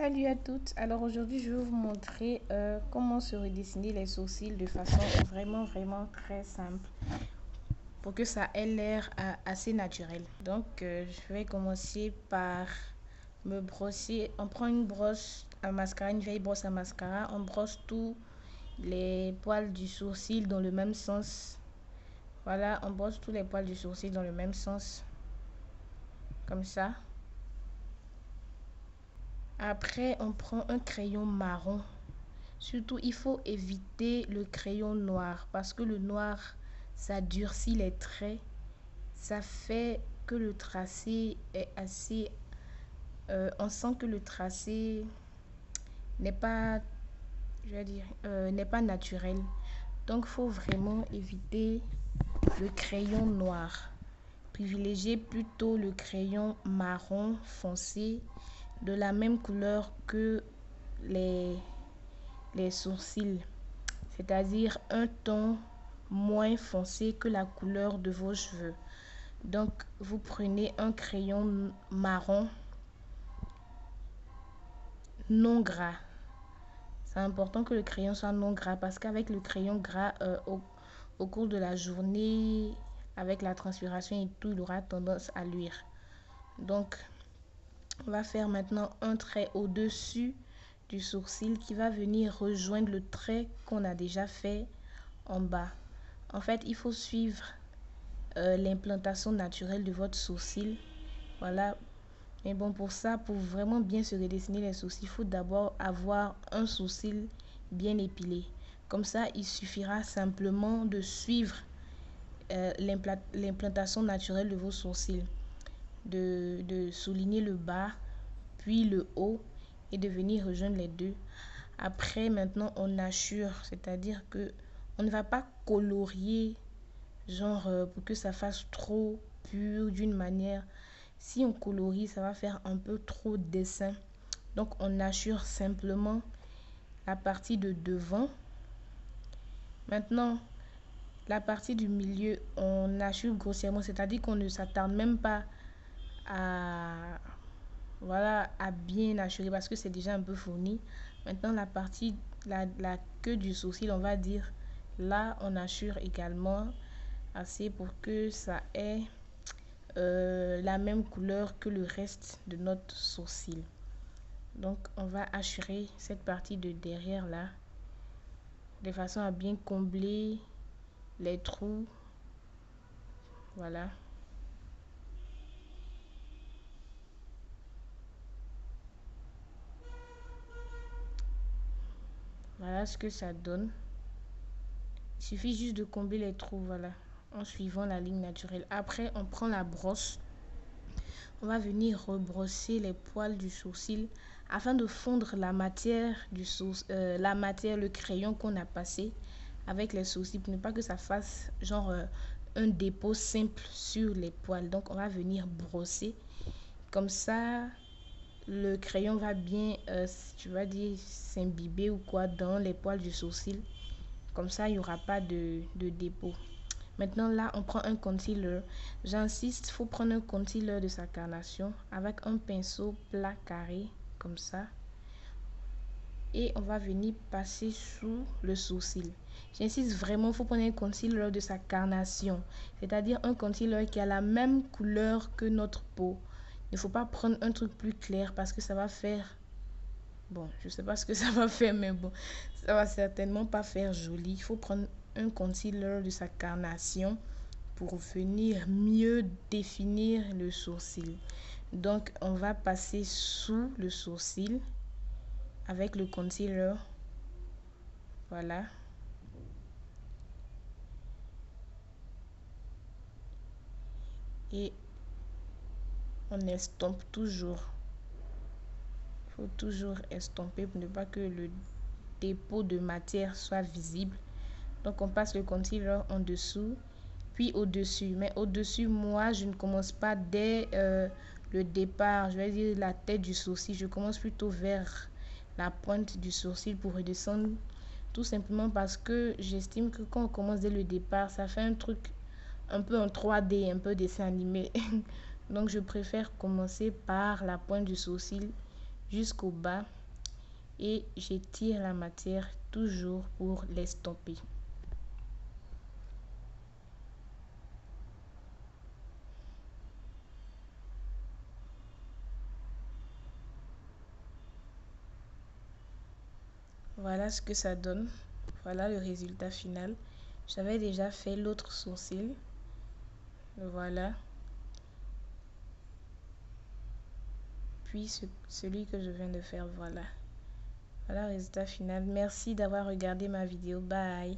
Salut à toutes. Alors aujourd'hui, je vais vous montrer comment se redessiner les sourcils de façon vraiment très simple pour que ça ait l'air assez naturel. Donc, je vais commencer par me brosser. On prend une brosse à mascara, une vieille brosse à mascara. On brosse tous les poils du sourcil dans le même sens. Voilà, on brosse tous les poils du sourcil dans le même sens. Comme ça. Après, on prend un crayon marron. Surtout, il faut éviter le crayon noir parce que le noir, ça durcit les traits. Ça fait que le tracé est assez... on sent que le tracé n'est pas, je vais dire, n'est pas naturel. Donc, il faut vraiment éviter le crayon noir. Privilégier plutôt le crayon marron foncé de la même couleur que les sourcils, c'est-à-dire un ton moins foncé que la couleur de vos cheveux. Donc, vous prenez un crayon marron non gras. C'est important que le crayon soit non gras parce qu'avec le crayon gras, au cours de la journée, avec la transpiration et tout, il aura tendance à luire. Donc, on va faire maintenant un trait au-dessus du sourcil qui va venir rejoindre le trait qu'on a déjà fait en bas. En fait, il faut suivre l'implantation naturelle de votre sourcil. Voilà. Mais bon, pour ça, pour vraiment bien se redessiner les sourcils, il faut d'abord avoir un sourcil bien épilé. Comme ça, il suffira simplement de suivre l'implantation naturelle de vos sourcils. De souligner le bas, puis le haut et de venir rejoindre les deux. Après, maintenant, on assure, c'est-à-dire que on ne va pas colorier, genre pour que ça fasse trop pur d'une manière. Si on colorie, ça va faire un peu trop dessin. Donc, on assure simplement la partie de devant. Maintenant, la partie du milieu, on assure grossièrement, c'est-à-dire qu'on ne s'attarde même pas voilà, à bien assurer parce que c'est déjà un peu fourni. Maintenant, la partie, la queue du sourcil, on va dire, là, on assure également assez pour que ça ait la même couleur que le reste de notre sourcil. Donc, on va assurer cette partie de derrière là, de façon à bien combler les trous. Voilà. Voilà ce que ça donne. Il suffit juste de combler les trous, voilà, en suivant la ligne naturelle. Après, on prend la brosse. On va venir rebrosser les poils du sourcil afin de fondre la matière du le crayon qu'on a passé avec les sourcils pour ne pas que ça fasse genre un dépôt simple sur les poils. Donc, on va venir brosser. Comme ça, le crayon va bien, tu vas dire, s'imbiber ou quoi dans les poils du sourcil. Comme ça, il n'y aura pas de dépôt. Maintenant, là, on prend un concealer. J'insiste, il faut prendre un concealer de sa carnation avec un pinceau plat carré, comme ça. Et on va venir passer sous le sourcil. J'insiste vraiment, il faut prendre un concealer de sa carnation. C'est-à-dire un concealer qui a la même couleur que notre peau. Il ne faut pas prendre un truc plus clair parce que ça va faire... Bon, je ne sais pas ce que ça va faire, mais bon, ça va certainement pas faire joli. Il faut prendre un concealer de sa carnation pour venir mieux définir le sourcil. Donc, on va passer sous le sourcil avec le concealer. Voilà. Et on estompe toujours. Il faut toujours estomper pour ne pas que le dépôt de matière soit visible. Donc, on passe le concealer en dessous, puis au-dessus. Mais au-dessus, moi, je ne commence pas dès le départ, je vais dire la tête du sourcil. Je commence plutôt vers la pointe du sourcil pour redescendre. Tout simplement parce que j'estime que quand on commence dès le départ, ça fait un truc un peu en 3D, un peu dessin animé. Donc, je préfère commencer par la pointe du sourcil jusqu'au bas et j'étire la matière toujours pour l'estomper. Voilà ce que ça donne. Voilà le résultat final. J'avais déjà fait l'autre sourcil. Voilà. Puis celui que je viens de faire, voilà. Voilà le résultat final. Merci d'avoir regardé ma vidéo. Bye.